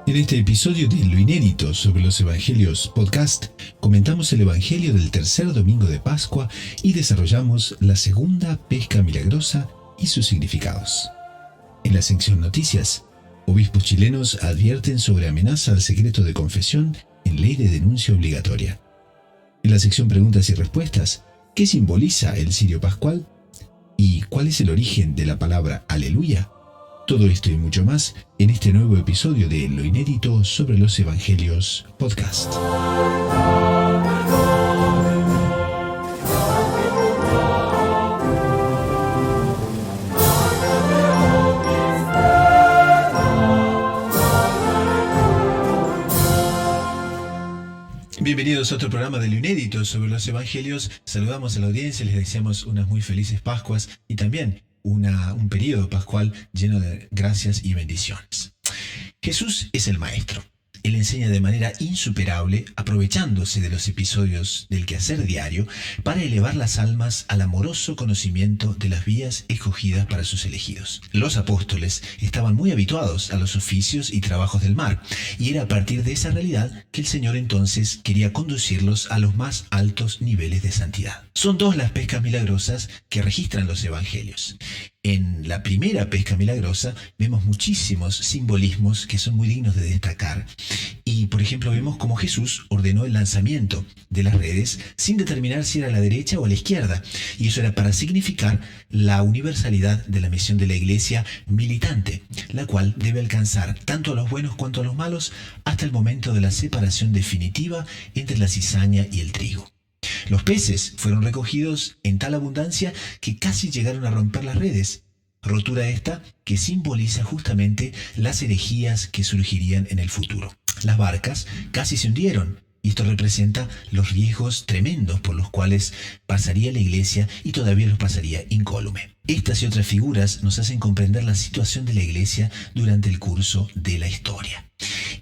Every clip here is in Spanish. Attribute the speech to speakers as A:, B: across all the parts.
A: En este episodio de Lo Inédito sobre los Evangelios podcast, comentamos el Evangelio del tercer domingo de Pascua y desarrollamos la segunda pesca milagrosa y sus significados. En la sección Noticias, obispos chilenos advierten sobre amenaza al secreto de confesión en ley de denuncia obligatoria. En la sección Preguntas y Respuestas, ¿qué simboliza el cirio pascual? ¿Y cuál es el origen de la palabra aleluya? Todo esto y mucho más en este nuevo episodio de Lo Inédito sobre los Evangelios podcast. Bienvenidos a otro programa de Lo Inédito sobre los Evangelios. Saludamos a la audiencia, les deseamos unas muy felices Pascuas y también un periodo pascual lleno de gracias y bendiciones. Jesús es el Maestro. Él enseña de manera insuperable, aprovechándose de los episodios del quehacer diario para elevar las almas al amoroso conocimiento de las vías escogidas para sus elegidos. Los apóstoles estaban muy habituados a los oficios y trabajos del mar, y era a partir de esa realidad que el Señor entonces quería conducirlos a los más altos niveles de santidad. Son dos las pescas milagrosas que registran los evangelios. En la primera pesca milagrosa vemos muchísimos simbolismos que son muy dignos de destacar. Y, por ejemplo, vemos cómo Jesús ordenó el lanzamiento de las redes sin determinar si era a la derecha o a la izquierda. Y eso era para significar la universalidad de la misión de la iglesia militante, la cual debe alcanzar tanto a los buenos cuanto a los malos hasta el momento de la separación definitiva entre la cizaña y el trigo. Los peces fueron recogidos en tal abundancia que casi llegaron a romper las redes. Rotura esta que simboliza justamente las herejías que surgirían en el futuro. Las barcas casi se hundieron, y esto representa los riesgos tremendos por los cuales pasaría la iglesia y todavía los pasaría incólume. Estas y otras figuras nos hacen comprender la situación de la iglesia durante el curso de la historia.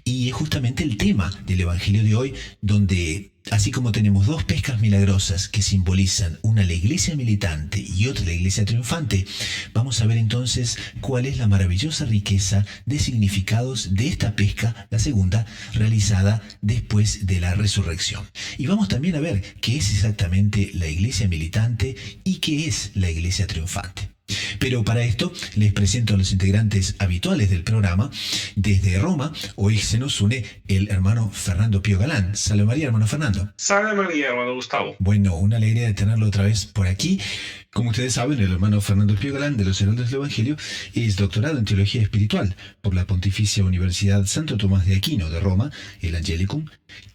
A: Y es justamente el tema del Evangelio de hoy, donde así como tenemos dos pescas milagrosas que simbolizan una la iglesia militante y otra la iglesia triunfante, vamos a ver entonces cuál es la maravillosa riqueza de significados de esta pesca, la segunda, realizada después de la resurrección. Y vamos también a ver qué es exactamente la iglesia militante y qué es la iglesia triunfante. Pero para esto les presento a los integrantes habituales del programa. Desde Roma, hoy se nos une el hermano Fernando Pío Galán. Salve María, hermano Fernando.
B: Salve María, hermano Gustavo.
A: Bueno, una alegría de tenerlo otra vez por aquí. Como ustedes saben, el hermano Fernando Pío Galán de los Heraldos del Evangelio es doctorado en Teología Espiritual por la Pontificia Universidad Santo Tomás de Aquino de Roma, el Angelicum,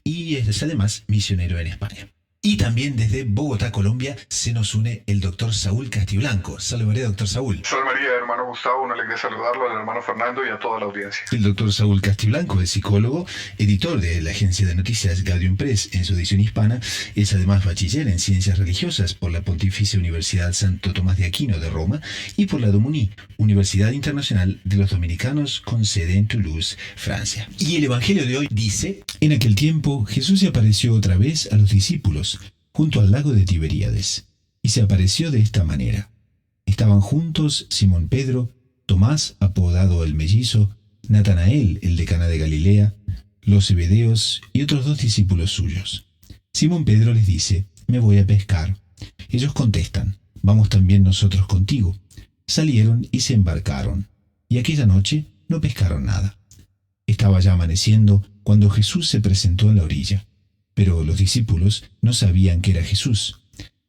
A: y es además misionero en España. Y también desde Bogotá, Colombia, se nos une el doctor Saúl Castiblanco. Salve María, doctor Saúl.
C: Salve María, hermano Gustavo, una alegría saludarlo, al hermano Fernando y a toda la audiencia.
A: El doctor Saúl Castiblanco es psicólogo, editor de la agencia de noticias Gaudium Press en su edición hispana, es además bachiller en Ciencias Religiosas por la Pontificia Universidad Santo Tomás de Aquino de Roma y por la DOMUNI, Universidad Internacional de los Dominicanos con sede en Toulouse, Francia. Y el Evangelio de hoy dice: en aquel tiempo Jesús se apareció otra vez a los discípulos junto al lago de Tiberíades, y se apareció de esta manera. Estaban juntos Simón Pedro, Tomás, apodado el Mellizo, Natanael, el de Caná de Galilea, los Zebedeos y otros dos discípulos suyos. Simón Pedro les dice: me voy a pescar. Ellos contestan: vamos también nosotros contigo. Salieron y se embarcaron, y aquella noche no pescaron nada. Estaba ya amaneciendo cuando Jesús se presentó en la orilla. Pero los discípulos no sabían que era Jesús.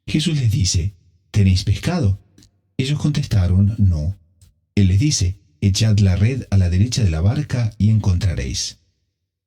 A: Jesús les dice: ¿tenéis pescado? Ellos contestaron: no. Él les dice: echad la red a la derecha de la barca y encontraréis.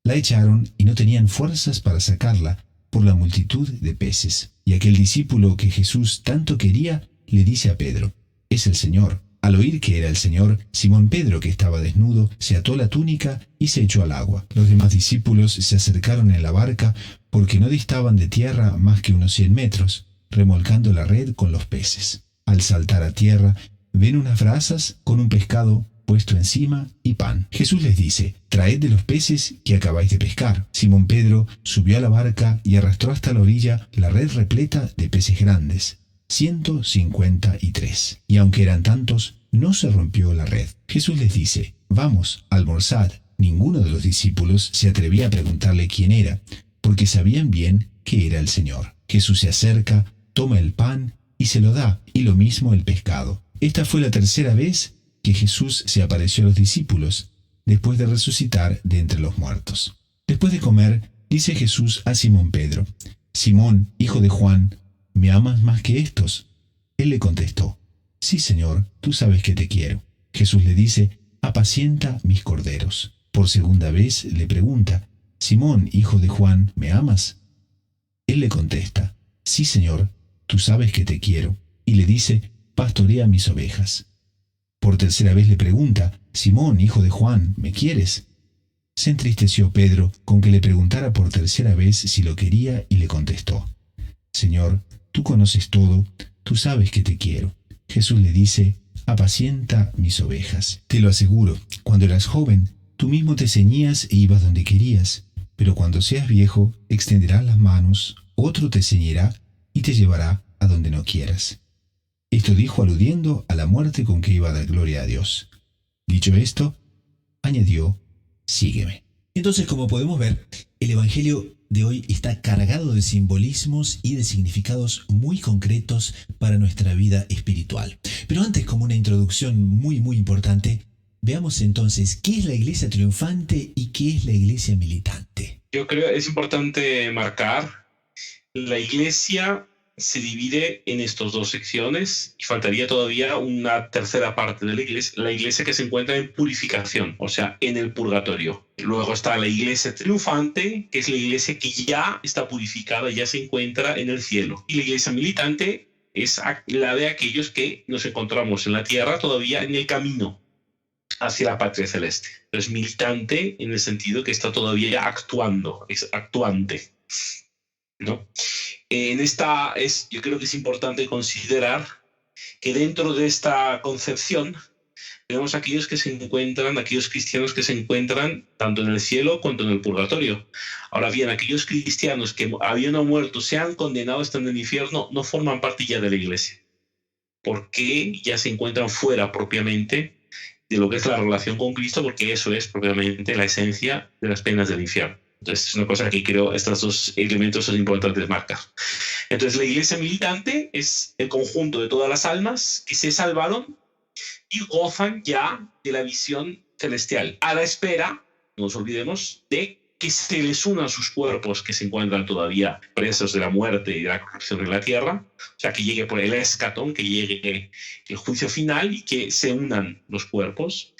A: La echaron y no tenían fuerzas para sacarla por la multitud de peces. Y aquel discípulo que Jesús tanto quería le dice a Pedro: es el Señor. Al oír que era el Señor, Simón Pedro, que estaba desnudo, se ató la túnica y se echó al agua. Los demás discípulos se acercaron en la barca porque no distaban de tierra más que unos 100 metros, remolcando la red con los peces. Al saltar a tierra, ven unas brasas con un pescado puesto encima y pan. Jesús les dice: traed de los peces que acabáis de pescar. Simón Pedro subió a la barca y arrastró hasta la orilla la red repleta de peces grandes, 153. Y aunque eran tantos, no se rompió la red. Jesús les dice: vamos, almorzad. ninguno de los discípulos se atrevía a preguntarle quién era, porque sabían bien que era el Señor. Jesús se acerca, toma el pan y se lo da, y lo mismo el pescado. Esta fue la tercera vez que Jesús se apareció a los discípulos, después de resucitar de entre los muertos. Después de comer, dice Jesús a Simón Pedro: «Simón, hijo de Juan, ¿me amas más que estos?». Él le contestó: «Sí, Señor, tú sabes que te quiero». Jesús le dice: «Apacienta mis corderos». Por segunda vez le pregunta: «Simón, hijo de Juan, ¿me amas?». Él le contesta: «Sí, Señor, tú sabes que te quiero». Y le dice: «Pastorea mis ovejas». Por tercera vez le pregunta: «Simón, hijo de Juan, ¿me quieres?». Se entristeció Pedro con que le preguntara por tercera vez si lo quería y le contestó: «Señor, tú conoces todo, tú sabes que te quiero». Jesús le dice: «Apacienta mis ovejas». Te lo aseguro, cuando eras joven, tú mismo te ceñías e ibas donde querías, pero cuando seas viejo, extenderás las manos, otro te ceñirá y te llevará a donde no quieras. Esto dijo aludiendo a la muerte con que iba a dar gloria a Dios. Dicho esto, añadió: «Sígueme». Entonces, como podemos ver, el Evangelio de hoy está cargado de simbolismos y de significados muy concretos para nuestra vida espiritual. Pero antes, como una introducción muy importante, veamos entonces qué es la iglesia triunfante y qué es la iglesia militante.
B: Yo creo que es importante marcar, la iglesia se divide en estas dos secciones y faltaría todavía una tercera parte de la iglesia que se encuentra en purificación, o sea, en el purgatorio. Luego está la iglesia triunfante, que es la iglesia que ya está purificada, ya se encuentra en el cielo. Y la iglesia militante es la de aquellos que nos encontramos en la tierra todavía en el camino hacia la patria celeste. Es militante en el sentido que está todavía actuando, es actuante, ¿no? Yo creo que es importante considerar que dentro de esta concepción tenemos aquellos cristianos que se encuentran tanto en el cielo cuanto en el purgatorio. Ahora bien, aquellos cristianos que habiendo muerto se han condenado, están en el infierno, no forman parte ya de la iglesia, porque ya se encuentran fuera propiamente de lo que es la relación con Cristo, porque eso es propiamente la esencia de las penas del infierno. Entonces es una cosa que creo estos dos elementos son importantes marcar. Entonces la iglesia militante es el conjunto de todas las almas que se salvaron y gozan ya de la visión celestial, a la espera, no nos olvidemos, de que se les unan sus cuerpos que se encuentran todavía presos de la muerte y de la corrupción en la tierra, o sea, que llegue por el escatón, que llegue el juicio final y que se unan los cuerpos,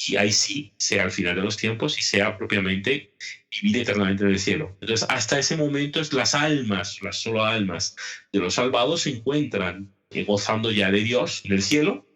B: y ahí sí sea el final de los tiempos y sea propiamente vivir eternamente en el cielo. Entonces, hasta ese momento, las solo almas de los salvados se encuentran gozando ya de Dios en el cielo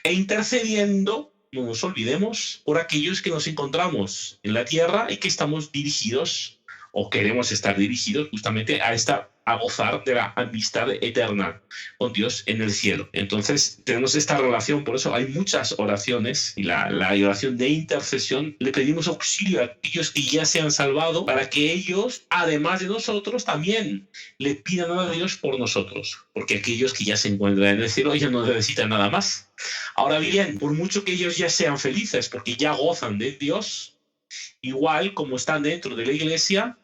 B: e intercediendo, no nos olvidemos, por aquellos que nos encontramos en la tierra y que estamos dirigidos o queremos estar dirigidos justamente a gozar de la amistad eterna con Dios en el cielo. Entonces tenemos esta relación, por eso hay muchas oraciones y la oración de intercesión, le pedimos auxilio a aquellos que ya se han salvado para que ellos, además de nosotros, también le pidan a Dios por nosotros, porque aquellos que ya se encuentran en el cielo ya no necesitan nada más. Ahora bien, por mucho que ellos ya sean felices porque ya gozan de Dios, igual como están dentro de la iglesia,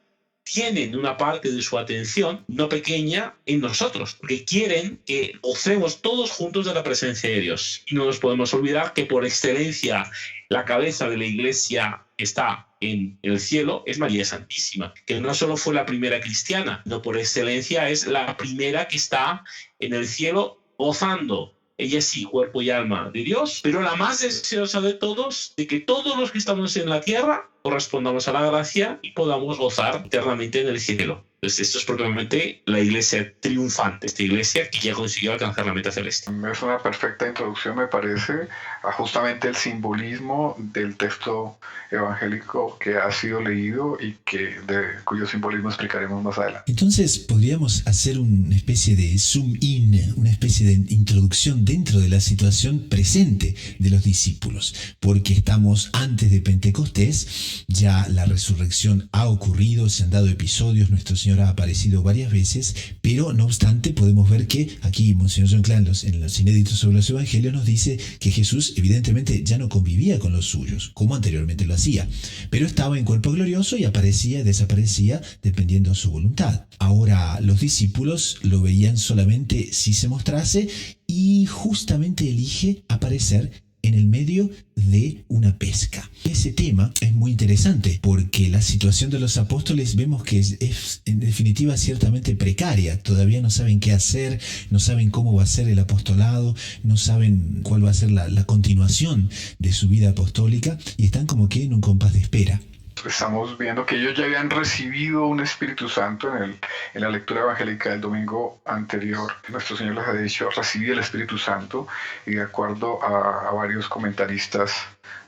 B: tienen una parte de su atención, no pequeña, en nosotros, porque quieren que gocemos todos juntos de la presencia de Dios. Y no nos podemos olvidar que por excelencia la cabeza de la iglesia que está en el cielo es María Santísima, que no solo fue la primera cristiana, no, por excelencia es la primera que está en el cielo gozando. Ella sí, cuerpo y alma de Dios, pero la más deseosa de todos, de que todos los que estamos en la tierra correspondamos a la gracia y podamos gozar eternamente en el cielo. Entonces, esto es propiamente la iglesia triunfante, esta iglesia que ya consiguió alcanzar la meta celeste.
C: Es una perfecta introducción, me parece, a justamente el simbolismo del texto evangélico que ha sido leído y cuyo simbolismo explicaremos más adelante.
A: Entonces, podríamos hacer una especie de zoom in, una especie de introducción dentro de la situación presente de los discípulos, porque estamos antes de Pentecostés, ya la resurrección ha ocurrido, se han dado episodios, nuestro Señor Señor ha aparecido varias veces, pero no obstante podemos ver que aquí Monseñor John Clan en los inéditos sobre los evangelios nos dice que Jesús evidentemente ya no convivía con los suyos, como anteriormente lo hacía, pero estaba en cuerpo glorioso y aparecía y desaparecía dependiendo de su voluntad. Ahora los discípulos lo veían solamente si se mostrase y justamente elige aparecer en el medio de una pesca. Ese tema es muy interesante porque la situación de los apóstoles vemos que es en definitiva ciertamente precaria. Todavía no saben qué hacer, no saben cómo va a ser el apostolado, no saben cuál va a ser la continuación de su vida apostólica y están como que en un compás de espera.
C: Estamos viendo que ellos ya habían recibido un Espíritu Santo en la lectura evangélica del domingo anterior. Nuestro Señor les ha dicho, recibí el Espíritu Santo, y de acuerdo a varios comentaristas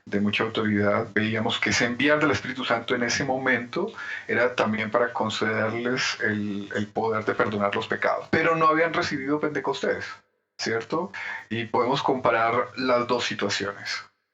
C: de mucha autoridad, veíamos que ese enviar del Espíritu Santo en ese momento era también para concederles el poder de perdonar los pecados. Pero no habían recibido Pentecostés, ¿cierto? Y podemos comparar las dos situaciones.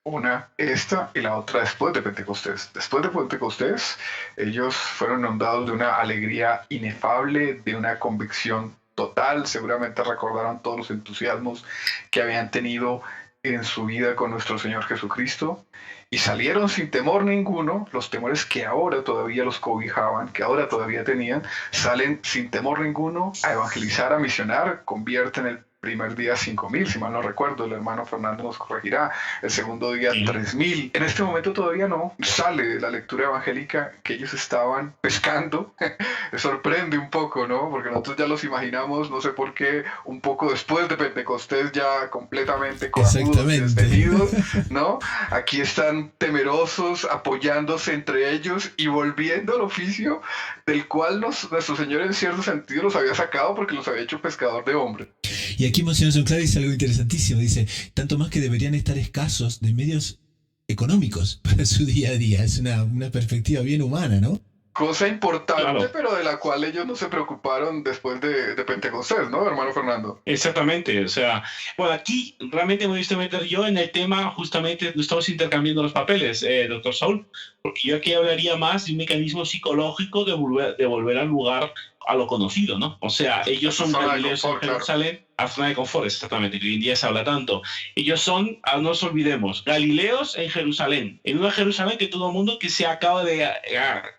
C: Una, esta, y la otra después de Pentecostés. Después de Pentecostés, ellos fueron inundados de una alegría inefable, de una convicción total. Seguramente recordaron todos los entusiasmos que habían tenido en su vida con nuestro Señor Jesucristo. Y salieron sin temor ninguno, los temores que ahora todavía los cobijaban, que ahora todavía tenían, salen sin temor ninguno a evangelizar, a misionar, convierten el primer día 5,000, si mal no recuerdo, el hermano Fernando nos corregirá, el segundo día 3,000. En este momento todavía no sale de la lectura evangélica que ellos estaban pescando. Me sorprende un poco, ¿no? Porque nosotros ya los imaginamos, no sé por qué, un poco después de Pentecostés ya completamente corajudos, destenidos, ¿no? Aquí están temerosos, apoyándose entre ellos y volviendo al oficio del cual nuestro Señor en cierto sentido los había sacado porque los había hecho pescador de hombres.
A: Y aquí Monseñor John Clan dice algo interesantísimo, dice, tanto más que deberían estar escasos de medios económicos para su día a día. Es una perspectiva bien humana, ¿no?
C: Cosa importante,
B: claro,
C: pero de la cual ellos no se preocuparon después de Pentecostés, ¿no, hermano Fernando?
B: Exactamente, o sea, bueno, aquí realmente me he visto meter yo en el tema, justamente estamos intercambiando los papeles, doctor Saúl, porque yo aquí hablaría más de un mecanismo psicológico de volver al lugar, a lo conocido, ¿no? O sea, ellos son galileos en Jerusalén, a zona de confort, exactamente, que hoy en día se habla tanto. Ellos son, no nos olvidemos, galileos en Jerusalén, en una Jerusalén que todo el mundo que se acaba de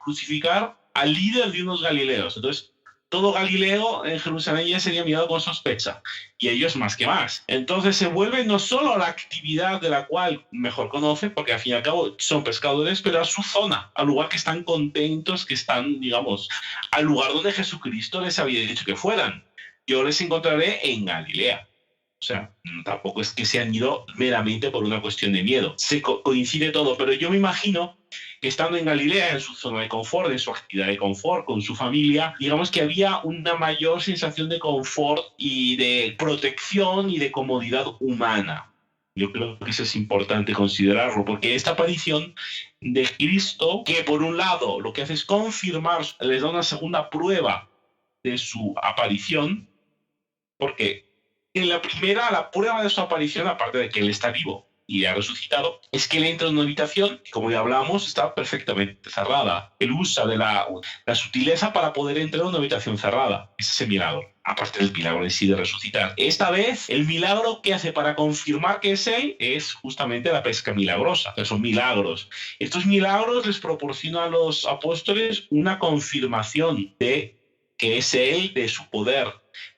B: crucificar al líder de unos galileos. Entonces, todo Galileo en Jerusalén ya sería mirado con sospecha, y ellos más que más. Entonces se vuelve no solo a la actividad de la cual mejor conocen, porque al fin y al cabo son pescadores, pero a su zona, al lugar que están contentos, que están, digamos, al lugar donde Jesucristo les había dicho que fueran. Yo les encontraré en Galilea. O sea, tampoco es que se han ido meramente por una cuestión de miedo. Se coincide todo, pero yo me imagino que estando en Galilea, en su zona de confort, en su actividad de confort, con su familia, digamos que había una mayor sensación de confort y de protección y de comodidad humana. Yo creo que eso es importante considerarlo, porque esta aparición de Cristo, que por un lado lo que hace es confirmar, les da una segunda prueba de su aparición, porque en la primera, la prueba de su aparición, aparte de que él está vivo y ha resucitado, es que él entra en una habitación que, como ya hablábamos, está perfectamente cerrada. Él usa de la sutileza para poder entrar en una habitación cerrada. Ese es el milagro, aparte del milagro en sí de resucitar. Esta vez, el milagro que hace para confirmar que es él es justamente la pesca milagrosa. O sea, son milagros. Estos milagros les proporcionan a los apóstoles una confirmación de que es él, de su poder.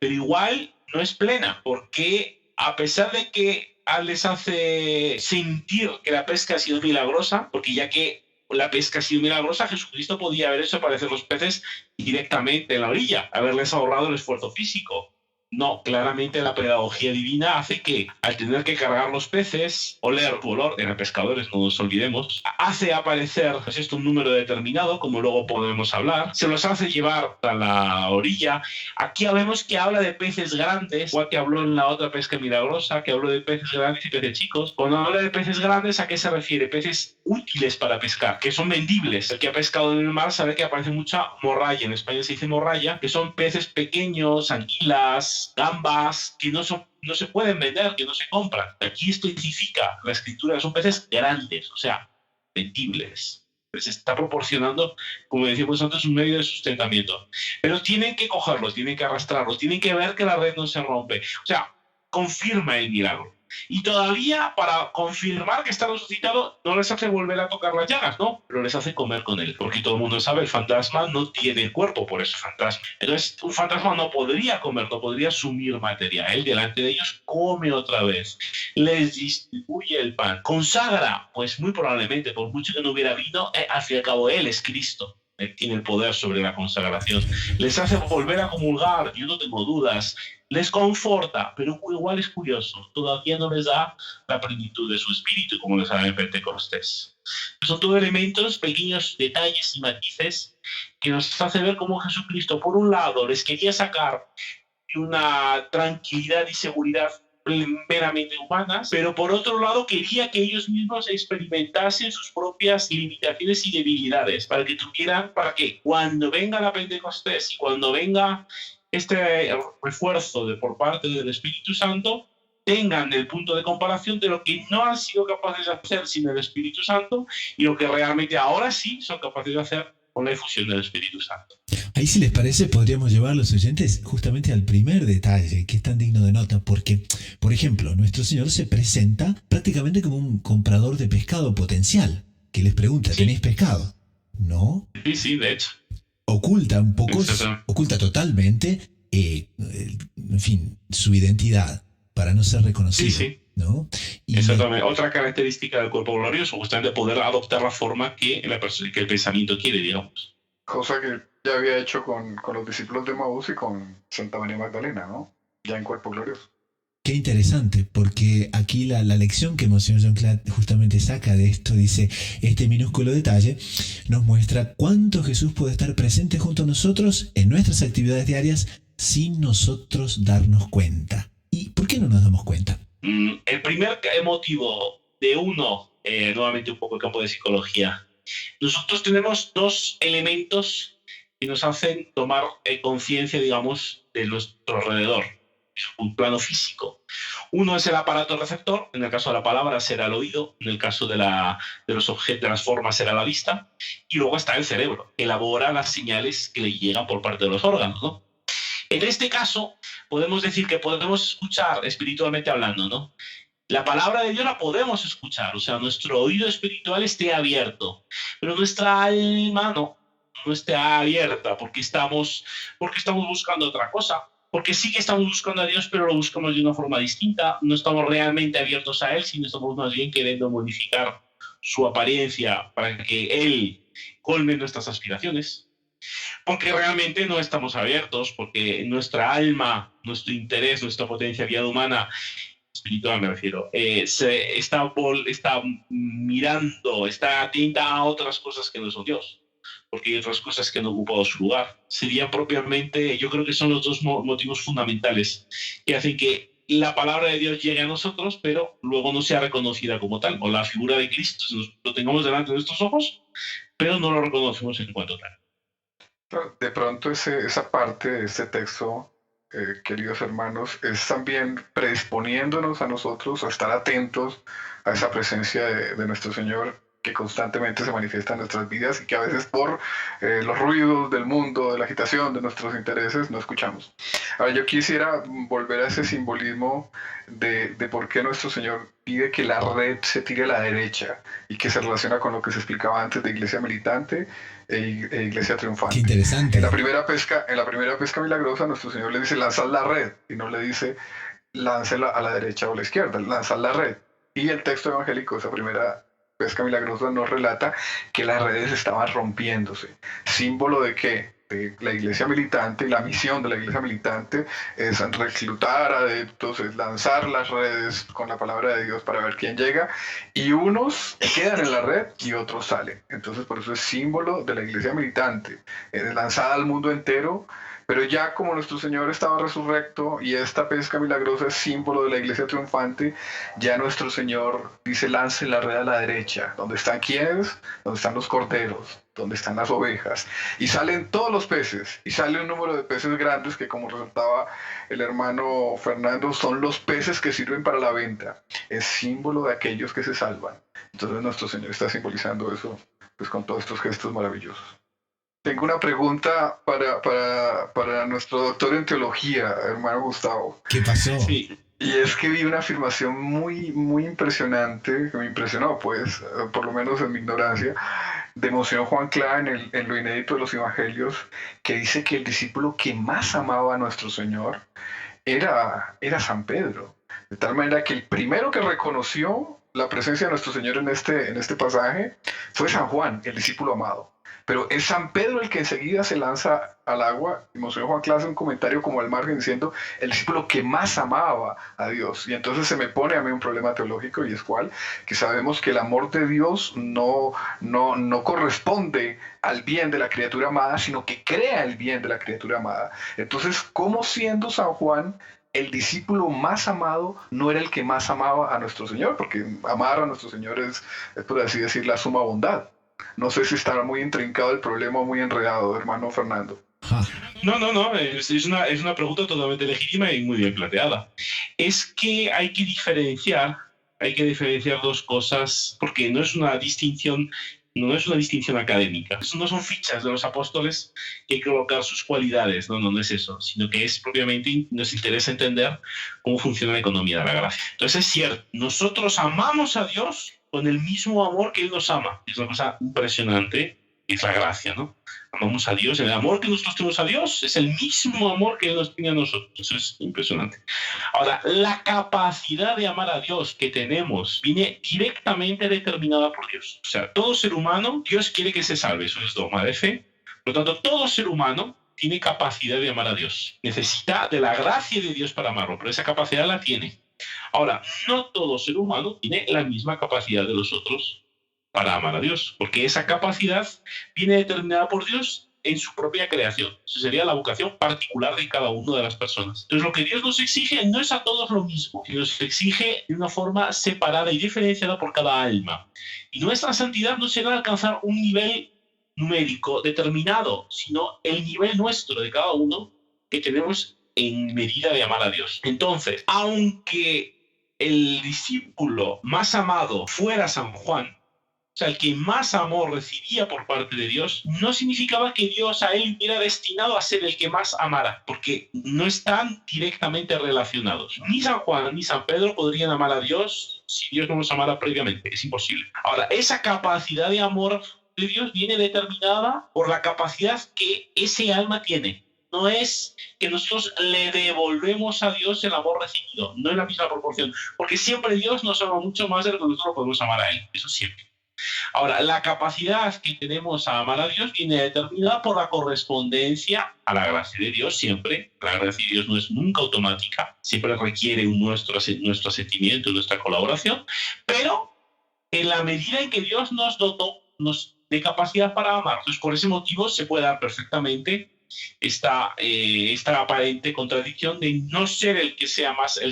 B: Pero igual no es plena, porque a pesar de que les hace sentir que la pesca ha sido milagrosa, porque ya que la pesca ha sido milagrosa, Jesucristo podía haber hecho aparecer los peces directamente en la orilla, haberles ahorrado el esfuerzo físico. No, claramente la pedagogía divina hace que, al tener que cargar los peces, oler tu olor, eran pescadores, no nos olvidemos, hace aparecer pues esto, un número determinado, como luego podemos hablar, se los hace llevar a la orilla. Aquí vemos que habla de peces grandes, igual que habló en la otra pesca milagrosa, que habló de peces grandes y peces chicos. Cuando habla de peces grandes, ¿a qué se refiere? Peces útiles para pescar, que son vendibles. El que ha pescado en el mar sabe que aparece mucha morralla, en España se dice morralla, que son peces pequeños, anguilas, gambas, que no se pueden vender, que no se compran. Aquí especifica la escritura que son peces grandes, o sea, vendibles. les está proporcionando, como decíamos antes, un medio de sustentamiento. Pero tienen que cogerlo, tienen que arrastrarlo, tienen que ver que la red no se rompe. O sea, confirma el milagro. Y todavía, para confirmar que está resucitado, no les hace volver a tocar las llagas, ¿no? Pero les hace comer con él. Porque todo el mundo sabe, el fantasma no tiene cuerpo, por eso fantasma. Entonces, un fantasma no podría comer, no podría sumir materia. Él delante de ellos come otra vez. Les distribuye el pan. Consagra, pues muy probablemente, por mucho que no hubiera vino, al fin y al cabo él es Cristo. Él tiene el poder sobre la consagración. Les hace volver a comulgar, yo no tengo dudas. Les conforta, pero igual es curioso, todavía no les da la plenitud de su espíritu, como les da en Pentecostés. Son todos elementos, pequeños detalles y matices que nos hace ver cómo Jesucristo, por un lado, les quería sacar de una tranquilidad y seguridad meramente humanas, pero por otro lado quería que ellos mismos experimentasen sus propias limitaciones y debilidades, para que cuando venga la Pentecostés y cuando venga este refuerzo por parte del Espíritu Santo, tengan el punto de comparación de lo que no han sido capaces de hacer sin el Espíritu Santo y lo que realmente ahora sí son capaces de hacer con la efusión del Espíritu Santo.
A: Ahí, si les parece, podríamos llevar a los oyentes justamente al primer detalle, que es tan digno de nota, porque, por ejemplo, nuestro Señor se presenta prácticamente como un comprador de pescado potencial, que les pregunta, ¿tenéis pescado? ¿No?
B: Sí, de hecho.
A: Oculta un poco, oculta totalmente, en fin, su identidad, para no ser reconocido.
B: Sí.
A: ¿No?
B: Exactamente. Otra característica del cuerpo glorioso, justamente poder adoptar la forma que el pensamiento quiere, digamos.
C: Cosa que ya había hecho con los discípulos de Maús y con Santa María Magdalena, ¿no? Ya en cuerpo glorioso.
A: Qué interesante, porque aquí la lección que Monseñor John Clare justamente saca de esto, dice, este minúsculo detalle nos muestra cuánto Jesús puede estar presente junto a nosotros en nuestras actividades diarias sin nosotros darnos cuenta. ¿Y por qué no nos damos cuenta?
B: El primer motivo de nuevamente un poco el campo de psicología. Nosotros tenemos dos elementos que nos hacen tomar conciencia, digamos, de nuestro alrededor. Un plano físico. Uno es el aparato receptor, en el caso de la palabra será el oído, en el caso de los objetos, de las formas será la vista, y luego está el cerebro, que elabora las señales que le llegan por parte de los órganos, ¿no? En este caso, podemos decir que podemos escuchar espiritualmente hablando, ¿no? La palabra de Dios la podemos escuchar, o sea, nuestro oído espiritual esté abierto, pero nuestra alma no está abierta porque estamos buscando otra cosa. Porque sí que estamos buscando a Dios, pero lo buscamos de una forma distinta. No estamos realmente abiertos a Él, sino estamos más bien queriendo modificar su apariencia para que Él colme nuestras aspiraciones. Porque realmente no estamos abiertos, porque nuestra alma, nuestro interés, nuestra potencialidad humana, espiritual me refiero, está mirando, está atenta a otras cosas que no son Dios. Porque hay otras cosas que han ocupado su lugar. Serían propiamente, yo creo que son los dos motivos fundamentales que hacen que la palabra de Dios llegue a nosotros, pero luego no sea reconocida como tal, o la figura de Cristo lo tengamos delante de nuestros ojos, pero no lo reconocemos en cuanto tal.
C: De pronto esa parte de este texto, queridos hermanos, es también predisponiéndonos a nosotros a estar atentos a esa presencia de nuestro Señor, que constantemente se manifiesta en nuestras vidas y que a veces por los ruidos del mundo, de la agitación, de nuestros intereses, no escuchamos. Ahora yo quisiera volver a ese simbolismo de por qué nuestro Señor pide que la red se tire a la derecha y que se relaciona con lo que se explicaba antes de iglesia militante e iglesia triunfante.
A: Qué interesante.
C: En la primera pesca milagrosa, nuestro Señor le dice lanzad la red y no le dice láncela a la derecha o a la izquierda, lanzad la red. Y el texto evangélico, esa primera pesca milagrosa, nos relata que las redes estaban rompiéndose. ¿Símbolo de qué? De la iglesia militante, y la misión de la iglesia militante es reclutar adeptos, es lanzar las redes con la palabra de Dios para ver quién llega, y unos quedan en la red y otros salen. Entonces por eso es símbolo de la iglesia militante, es lanzada al mundo entero. Pero ya como nuestro Señor estaba resurrecto y esta pesca milagrosa es símbolo de la iglesia triunfante, ya nuestro Señor dice lance la red a la derecha. ¿Dónde están quiénes? ¿Dónde están los corderos? ¿Dónde están las ovejas? Y salen todos los peces, y sale un número de peces grandes que, como resaltaba el hermano Fernando, son los peces que sirven para la venta. Es símbolo de aquellos que se salvan. Entonces nuestro Señor está simbolizando eso pues con todos estos gestos maravillosos. Tengo una pregunta para nuestro doctor en teología, hermano Gustavo.
A: ¿Qué pasó?
B: Sí.
C: Y es que vi una afirmación muy impresionante, que me impresionó, pues, por lo menos en mi ignorancia, de Monseñor Juan Cla en lo inédito de los Evangelios, que dice que el discípulo que más amaba a nuestro Señor era San Pedro. De tal manera que el primero que reconoció la presencia de nuestro Señor en este pasaje fue San Juan, el discípulo amado. Pero es San Pedro el que enseguida se lanza al agua, y Monseñor Juan Cla hace un comentario como al margen diciendo el discípulo que más amaba a Dios. Y entonces se me pone a mí un problema teológico, y es cuál, que sabemos que el amor de Dios no corresponde al bien de la criatura amada, sino que crea el bien de la criatura amada. Entonces, ¿cómo siendo San Juan el discípulo más amado no era el que más amaba a nuestro Señor? Porque amar a nuestro Señor es por así decir, la suma bondad. No sé si estará muy intrincado el problema o muy enredado, hermano Fernando.
B: No, es una pregunta totalmente legítima y muy bien planteada. Es que hay que diferenciar dos cosas, porque no es una distinción académica. No son fichas de los apóstoles que hay que colocar sus cualidades, no es eso, sino que es propiamente, nos interesa entender cómo funciona la economía de la gracia. Entonces es cierto, nosotros amamos a Dios con el mismo amor que Él nos ama. Es una cosa impresionante, es la gracia, ¿no? Amamos a Dios, el amor que nosotros tenemos a Dios es el mismo amor que Él nos tiene a nosotros. Eso es impresionante. Ahora, la capacidad de amar a Dios que tenemos viene directamente determinada por Dios. O sea, todo ser humano, Dios quiere que se salve, eso es dogma de fe. Por lo tanto, todo ser humano tiene capacidad de amar a Dios. Necesita de la gracia de Dios para amarlo, pero esa capacidad la tiene. Ahora, no todo ser humano tiene la misma capacidad de los otros para amar a Dios, porque esa capacidad viene determinada por Dios en su propia creación. Eso sería la vocación particular de cada una de las personas. Entonces, lo que Dios nos exige no es a todos lo mismo, nos exige de una forma separada y diferenciada por cada alma. Y nuestra santidad no será alcanzar un nivel numérico determinado, sino el nivel nuestro de cada uno que tenemos en medida de amar a Dios. Entonces, aunque el discípulo más amado fuera San Juan, o sea, el que más amor recibía por parte de Dios, no significaba que Dios a él hubiera destinado a ser el que más amara, porque no están directamente relacionados. Ni San Juan ni San Pedro podrían amar a Dios si Dios no los amara previamente. Es imposible. Ahora, esa capacidad de amor de Dios viene determinada por la capacidad que ese alma tiene. No es que nosotros le devolvemos a Dios el amor recibido, no es la misma proporción, porque siempre Dios nos ama mucho más de lo que nosotros podemos amar a Él, eso siempre. Ahora, la capacidad que tenemos a amar a Dios viene determinada por la correspondencia a la gracia de Dios siempre. La gracia de Dios no es nunca automática, siempre requiere nuestro sentimiento y nuestra colaboración, pero en la medida en que Dios nos dotó de capacidad para amar. Entonces, por ese motivo se puede dar perfectamente esta aparente contradicción de no ser el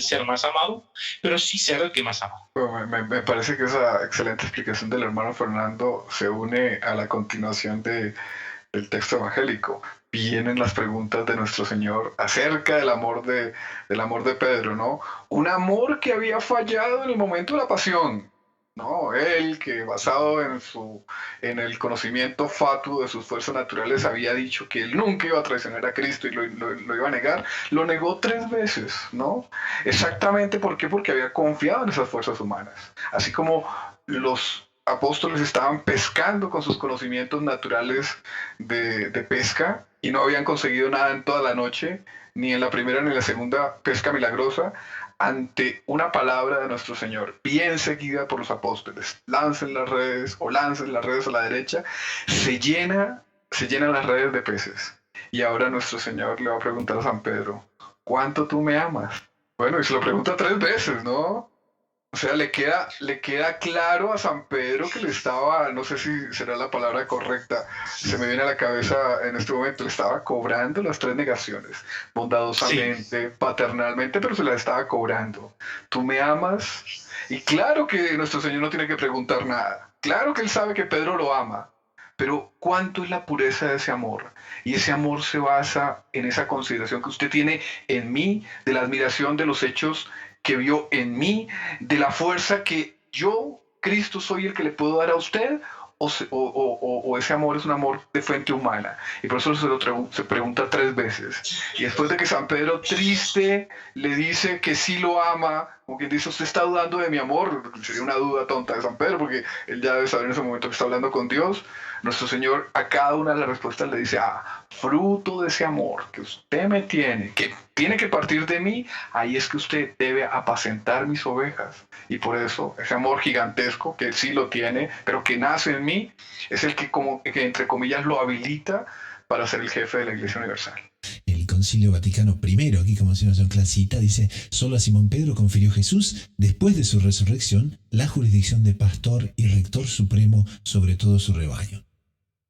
B: ser más amado, pero sí ser el que más ama.
C: Bueno, me parece que esa excelente explicación del hermano Fernando se une a la continuación del texto evangélico. Vienen las preguntas de nuestro Señor acerca del amor de Pedro, ¿no? Un amor que había fallado en el momento de la pasión. No, él que basado en el conocimiento fatuo de sus fuerzas naturales había dicho que él nunca iba a traicionar a Cristo y lo iba a negar, lo negó 3 veces, ¿no? Exactamente, ¿por qué? Porque había confiado en esas fuerzas humanas. Así como los apóstoles estaban pescando con sus conocimientos naturales de pesca y no habían conseguido nada en toda la noche, ni en la primera ni en la segunda pesca milagrosa, ante una palabra de nuestro Señor, bien seguida por los apóstoles, lancen las redes a la derecha, se llenan las redes de peces. Y ahora nuestro Señor le va a preguntar a San Pedro, ¿cuánto tú me amas? Bueno, y se lo pregunta 3 veces, ¿no? O sea, le queda claro a San Pedro que le estaba, no sé si será la palabra correcta, se me viene a la cabeza en este momento, le estaba cobrando las 3 negaciones, bondadosamente, sí, paternalmente, pero se las estaba cobrando. Tú me amas, y claro que nuestro Señor no tiene que preguntar nada, claro que Él sabe que Pedro lo ama, pero ¿cuánto es la pureza de ese amor? Y ese amor se basa en esa consideración que usted tiene en mí, de la admiración de los hechos que vio en mí, de la fuerza que yo, Cristo, soy el que le puedo dar a usted, o ese amor es un amor de fuente humana. Y por eso se pregunta 3 veces. Y después de que San Pedro, triste, le dice que sí lo ama, como quien dice, usted está dudando de mi amor, sería una duda tonta de San Pedro, porque él ya debe saber en ese momento que está hablando con Dios. Nuestro Señor a cada una de las respuestas le dice, fruto de ese amor que usted me tiene, que tiene que partir de mí, ahí es que usted debe apacentar mis ovejas. Y por eso ese amor gigantesco, que sí lo tiene, pero que nace en mí, es el que entre comillas lo habilita para ser el jefe de la Iglesia Universal.
A: El Concilio Vaticano I, aquí como se en clasita, dice: solo a Simón Pedro confirió Jesús, después de su resurrección, la jurisdicción de pastor y rector supremo sobre todo su rebaño,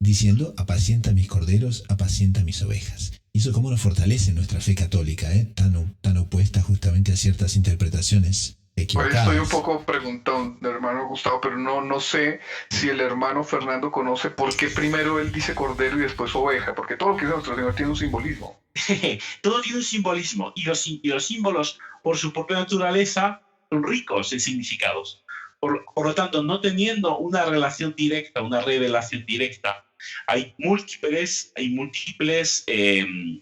A: diciendo: apacienta mis corderos, apacienta mis ovejas. Y eso cómo nos fortalece nuestra fe católica, tan opuesta justamente a ciertas interpretaciones equivocadas.
C: Estoy un poco preguntando, hermano Gustavo, pero no sé si el hermano Fernando conoce por qué primero él dice cordero y después oveja, porque todo lo que dice nuestro Señor tiene un simbolismo.
B: Todo tiene un simbolismo, y los símbolos, por su propia naturaleza, son ricos en significados. Por lo tanto, no teniendo una relación directa, una revelación directa, hay múltiples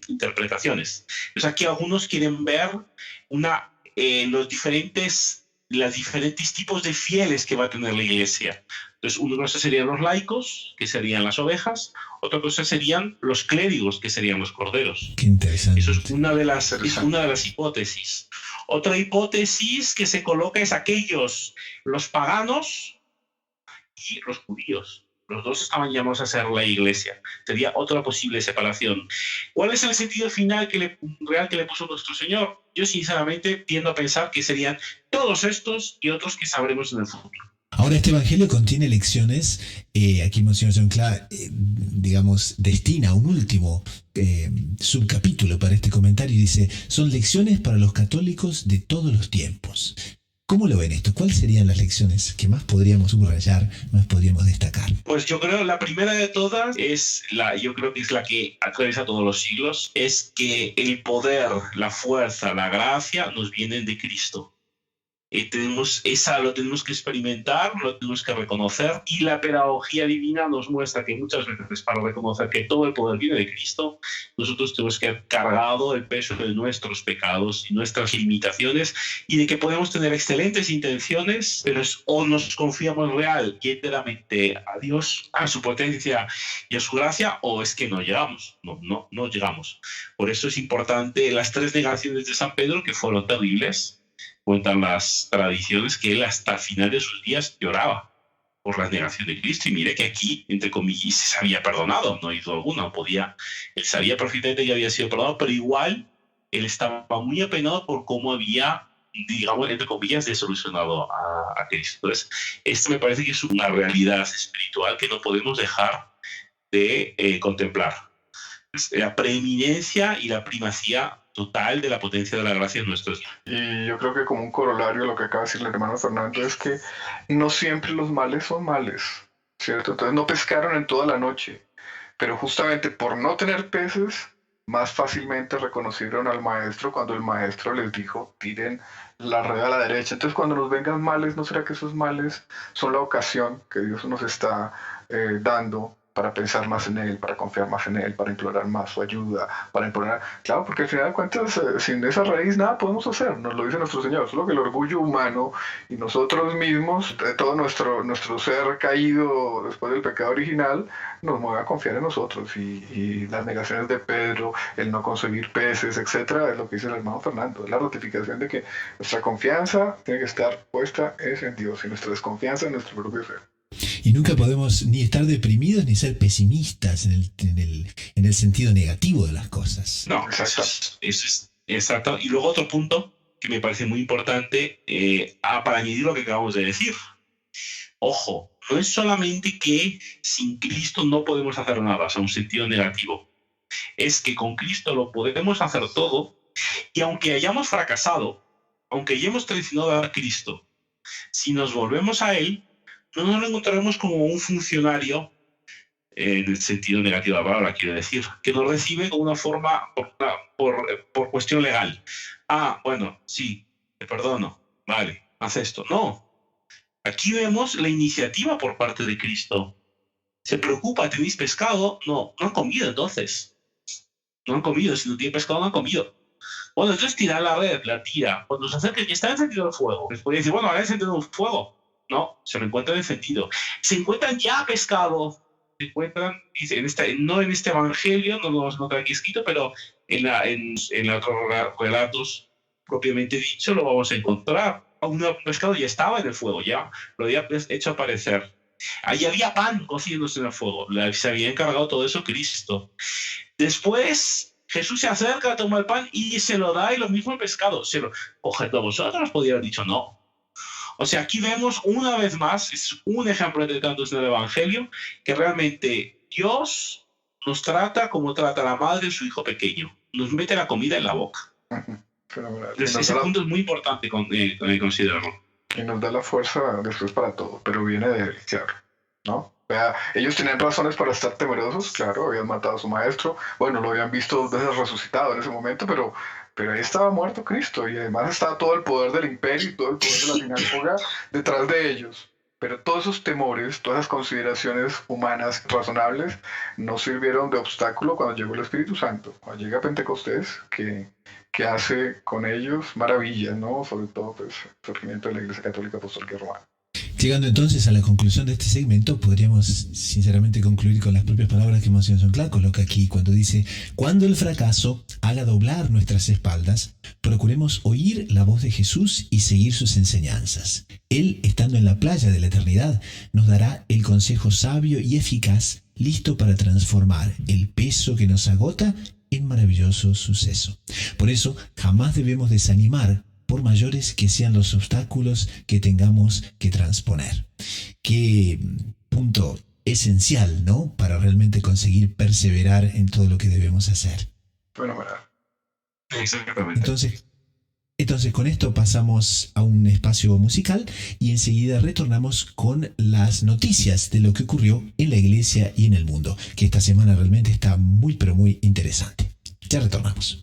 B: interpretaciones. Entonces aquí algunos quieren ver los diferentes tipos de fieles que va a tener la Iglesia. Entonces, una cosa serían los laicos, que serían las ovejas; otra cosa serían los clérigos, que serían los corderos.
A: Qué interesante.
B: Eso es una de las hipótesis. Otra hipótesis que se coloca es los paganos y los judíos. Los dos estaban llamados a ser la Iglesia. Sería otra posible separación. ¿Cuál es el sentido final real que le puso nuestro Señor? Yo sinceramente tiendo a pensar que serían todos estos y otros que sabremos en el futuro.
A: Ahora, este evangelio contiene lecciones. Aquí Monseñor John Cla, destina un último subcapítulo para este comentario y dice: son lecciones para los católicos de todos los tiempos. ¿Cómo lo ven esto? ¿Cuáles serían las lecciones que más podríamos subrayar, más podríamos destacar?
B: Pues yo creo la primera de todas yo creo que es la que atraviesa todos los siglos, es que el poder, la fuerza, la gracia nos vienen de Cristo. Lo tenemos que experimentar, lo tenemos que reconocer, y la pedagogía divina nos muestra que muchas veces, para reconocer que todo el poder viene de Cristo, nosotros tenemos que haber cargado el peso de nuestros pecados y nuestras limitaciones, y de que podemos tener excelentes intenciones, pero o nos confiamos real y enteramente a Dios, a su potencia y a su gracia, o es que no llegamos. No llegamos. Por eso es importante las 3 negaciones de San Pedro, que fueron terribles. Cuentan las tradiciones que él hasta el final de sus días lloraba por la negación de Cristo. Y mire que aquí, entre comillas, se había perdonado, no hizo alguna, él sabía perfectamente que había sido perdonado, pero igual él estaba muy apenado por cómo había, digamos, entre comillas, desolucionado a Cristo. Entonces, esto me parece que es una realidad espiritual que no podemos dejar de contemplar. La preeminencia y la primacía total de la potencia de la gracia en nuestros días.
C: Y yo creo que como un corolario a lo que acaba de decir el hermano Fernando es que no siempre los males son males, ¿cierto? Entonces no pescaron en toda la noche, pero justamente por no tener peces, más fácilmente reconocieron al maestro cuando el maestro les dijo: tiren la red a la derecha. Entonces, cuando nos vengan males, ¿no será que esos males son la ocasión que Dios nos está dando para pensar más en Él, para confiar más en Él, para implorar más su ayuda, claro, porque al final de cuentas, sin esa raíz nada podemos hacer, nos lo dice nuestro Señor, solo que el orgullo humano y nosotros mismos, todo nuestro ser caído después del pecado original, nos mueve a confiar en nosotros, y las negaciones de Pedro, el no conseguir peces, etcétera, es lo que dice el hermano Fernando, es la ratificación de que nuestra confianza tiene que estar puesta en Dios, y nuestra desconfianza en nuestro propio ser.
A: Y nunca podemos ni estar deprimidos ni ser pesimistas en el sentido negativo de las cosas.
B: No, eso es exacto. Y luego otro punto que me parece muy importante para añadir lo que acabamos de decir. Ojo, no es solamente que sin Cristo no podemos hacer nada, o sea, un sentido negativo. Es que con Cristo lo podemos hacer todo, y aunque hayamos fracasado, aunque hayamos traicionado a Cristo, si nos volvemos a Él, no nos lo encontraremos como un funcionario, en el sentido negativo de la palabra, quiero decir, que nos recibe con una forma por cuestión legal. Bueno, sí, te perdono, vale, haz esto. No, aquí vemos la iniciativa por parte de Cristo Se preocupa, ¿tenéis pescado? No, no han comido entonces. No han comido, si no tienen pescado no han comido. Bueno, entonces tira la red, la tira. Cuando se acerca, ya está encendido el fuego. Les podría decir, bueno, ahora he encendido un fuego. No, se lo encuentran encendido. Se encuentran ya pescado. Se encuentran, dice, no en este evangelio, no lo vamos a encontrar aquí escrito, pero en otros relatos propiamente dicho lo vamos a encontrar. Un pescado ya estaba en el fuego, ya lo había hecho aparecer. Allí había pan cociéndose en el fuego. Se había encargado todo eso Cristo. Después Jesús se acerca, toma el pan y se lo da, y lo mismo el pescado. Se lo cogiendo a vosotros, podría haber dicho no. O sea, aquí vemos una vez más, es un ejemplo de tantos en el Evangelio, que realmente Dios nos trata como trata la madre de su hijo pequeño. Nos mete la comida en la boca. Entonces, ese punto es muy importante considerarlo.
C: Y nos da la fuerza después para todo, pero viene de él, claro, ¿no? O sea, ellos tenían razones para estar temerosos, claro, habían matado a su maestro, bueno, lo habían visto 2 veces resucitado en ese momento, pero ahí estaba muerto Cristo, y además estaba todo el poder del imperio y todo el poder de la sinagoga detrás de ellos. Pero todos esos temores, todas esas consideraciones humanas razonables, no sirvieron de obstáculo cuando llegó el Espíritu Santo. Cuando llega Pentecostés, que hace con ellos maravillas, ¿no? Sobre todo, pues, el surgimiento de la Iglesia Católica Apostólica Romana.
A: Llegando entonces a la conclusión de este segmento, podríamos sinceramente concluir con las propias palabras que Monseñor Claro coloca aquí cuando dice: cuando el fracaso haga doblar nuestras espaldas, procuremos oír la voz de Jesús y seguir sus enseñanzas. Él, estando en la playa de la eternidad, nos dará el consejo sabio y eficaz, listo para transformar el peso que nos agota en maravilloso suceso. Por eso, jamás debemos desanimar, por mayores que sean los obstáculos que tengamos que transponer. Qué punto esencial, ¿no? Para realmente conseguir perseverar en todo lo que debemos hacer.
C: Fenomenal.
B: Exactamente.
A: Entonces con esto pasamos a un espacio musical y enseguida retornamos con las noticias de lo que ocurrió en la iglesia y en el mundo, que esta semana realmente está muy pero muy interesante. Ya retornamos.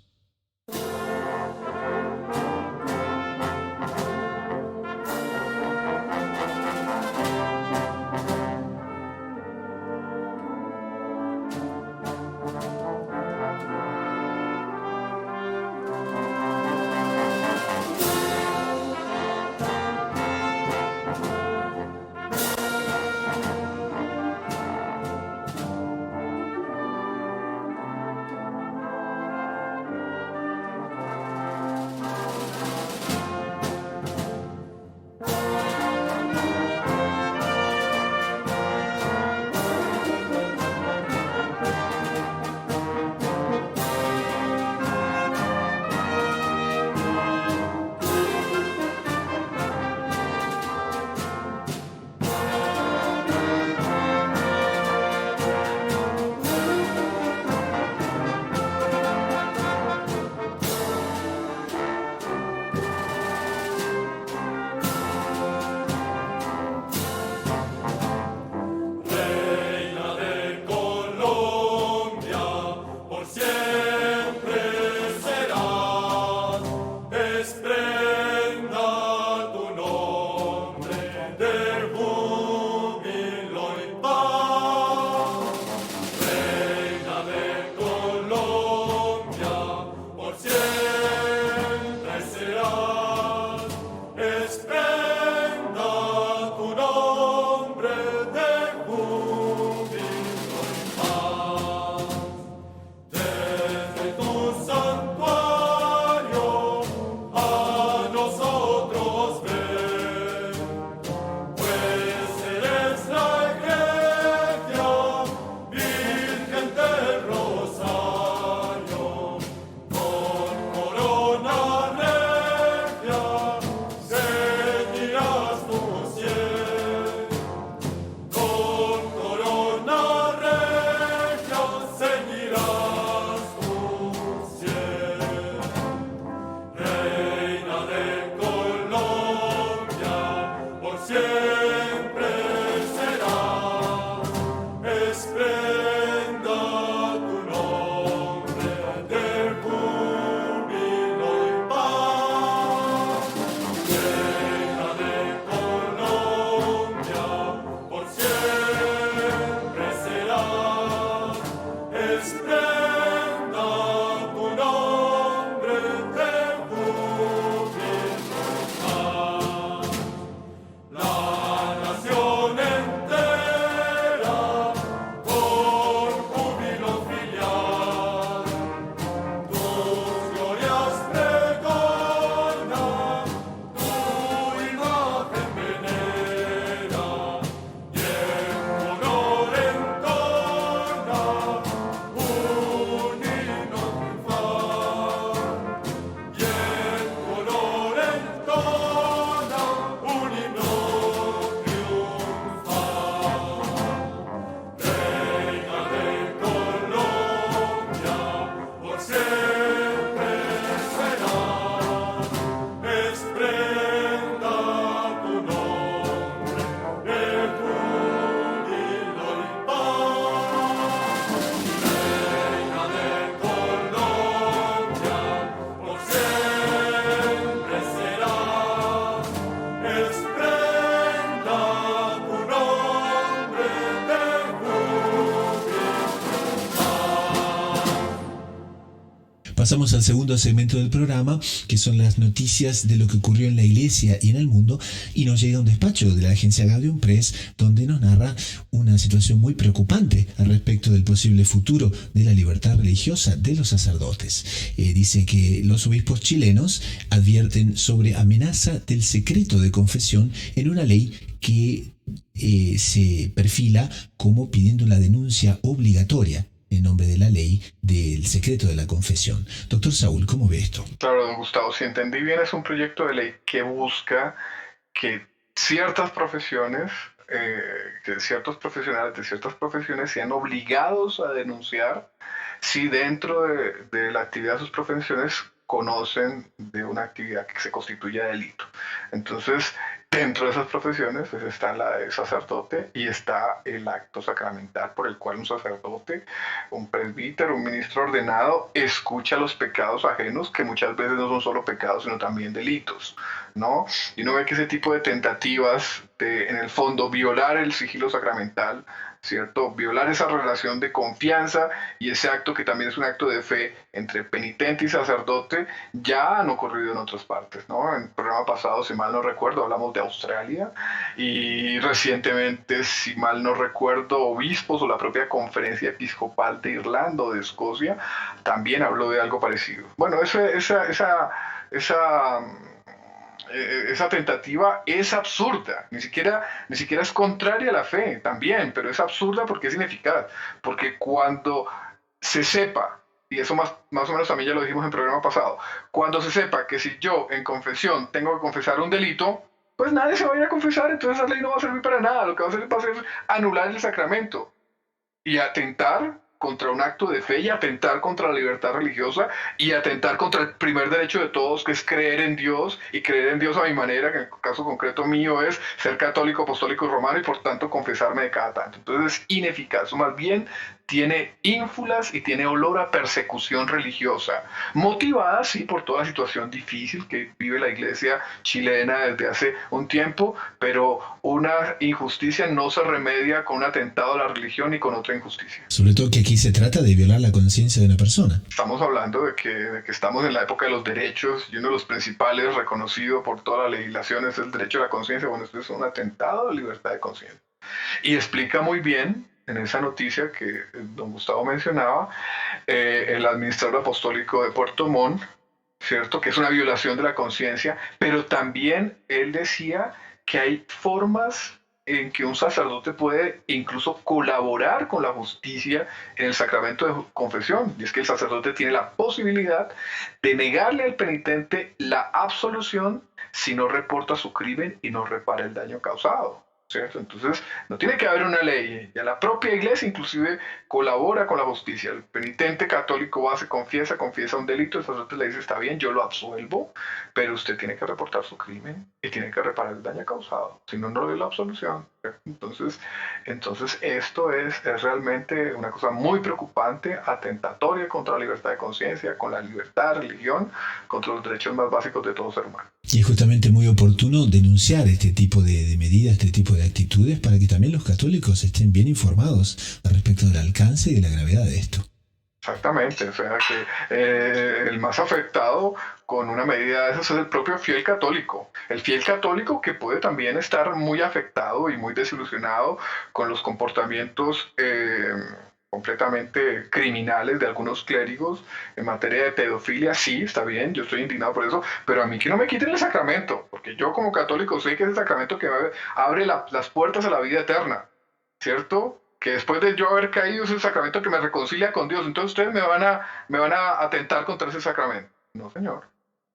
A: Pasamos al segundo segmento del programa, que son las noticias de lo que ocurrió en la iglesia y en el mundo, y nos llega un despacho de la agencia Gaudium Press, donde nos narra una situación muy preocupante al respecto del posible futuro de la libertad religiosa de los sacerdotes. Dice que los obispos chilenos advierten sobre amenaza del secreto de confesión en una ley que se perfila como pidiendo la denuncia obligatoria en nombre de la ley del secreto de la confesión. Doctor Saúl, ¿cómo ve esto?
C: Claro, don Gustavo, si entendí bien, es un proyecto de ley que busca que ciertas profesiones, que ciertos profesionales de ciertas profesiones sean obligados a denunciar si dentro de la actividad de sus profesiones conocen de una actividad que se constituya delito. Entonces, dentro de esas profesiones pues, está la de sacerdote y está el acto sacramental por el cual un sacerdote, un presbítero, un ministro ordenado escucha los pecados ajenos, que muchas veces no son solo pecados, sino también delitos, ¿no? Y uno ve que ese tipo de tentativas de, en el fondo, violar el sigilo sacramental, ¿cierto? Violar esa relación de confianza y ese acto que también es un acto de fe entre penitente y sacerdote, ya han ocurrido en otras partes, ¿no? En el programa pasado, si mal no recuerdo, hablamos de Australia y recientemente, si mal no recuerdo, obispos o la propia conferencia episcopal de Irlanda o de Escocia también habló de algo parecido. Bueno, esa tentativa es absurda, ni siquiera es contraria a la fe también, pero es absurda porque es ineficaz, porque cuando se sepa, y eso más o menos también ya lo dijimos en el programa pasado, cuando se sepa que si yo en confesión tengo que confesar un delito, pues nadie se va a ir a confesar, entonces esa ley no va a servir para nada, lo que va a hacer anular el sacramento y atentar contra un acto de fe y atentar contra la libertad religiosa y atentar contra el primer derecho de todos, que es creer en Dios, y creer en Dios a mi manera, que en el caso concreto mío es ser católico, apostólico y romano, y por tanto confesarme de cada tanto. Entonces es ineficaz, o más bien tiene ínfulas y tiene olor a persecución religiosa, motivada sí por toda la situación difícil que vive la iglesia chilena desde hace un tiempo, pero una injusticia no se remedia con un atentado a la religión ni con otra injusticia.
A: Sobre todo que aquí se trata de violar la conciencia de una persona.
C: Estamos hablando de que estamos en la época de los derechos y uno de los principales reconocido por toda la legislación es el derecho a la conciencia. Bueno, esto es un atentado a la libertad de conciencia. Y explica muy bien en esa noticia que don Gustavo mencionaba, el administrador apostólico de Puerto Montt, ¿cierto? Que es una violación de la conciencia, pero también él decía que hay formas en que un sacerdote puede incluso colaborar con la justicia en el sacramento de confesión, y es que el sacerdote tiene la posibilidad de negarle al penitente la absolución si no reporta su crimen y no repara el daño causado, ¿cierto? Entonces no tiene que haber una ley, ya la propia iglesia inclusive colabora con la justicia. El penitente católico va, se confiesa un delito, el sacerdote le dice está bien, yo lo absuelvo, pero usted tiene que reportar su crimen y tiene que reparar el daño causado, si no, no le doy la absolución. Entonces esto es realmente una cosa muy preocupante, atentatoria contra la libertad de conciencia, con la libertad de religión, contra los derechos más básicos de todo ser humano.
A: Y es justamente muy oportuno denunciar este tipo de medidas, este tipo de actitudes, para que también los católicos estén bien informados al respecto del alcance y de la gravedad de esto.
C: Exactamente, o sea que el más afectado con una medida de esas es el propio fiel católico. El fiel católico que puede también estar muy afectado y muy desilusionado con los comportamientos completamente criminales de algunos clérigos en materia de pedofilia. Sí, está bien, yo estoy indignado por eso, pero a mí que no me quiten el sacramento, porque yo como católico sé que es el sacramento que abre las puertas a la vida eterna, ¿cierto? Que después de yo haber caído es el sacramento que me reconcilia con Dios. Entonces ustedes me van a atentar contra ese sacramento. No, señor.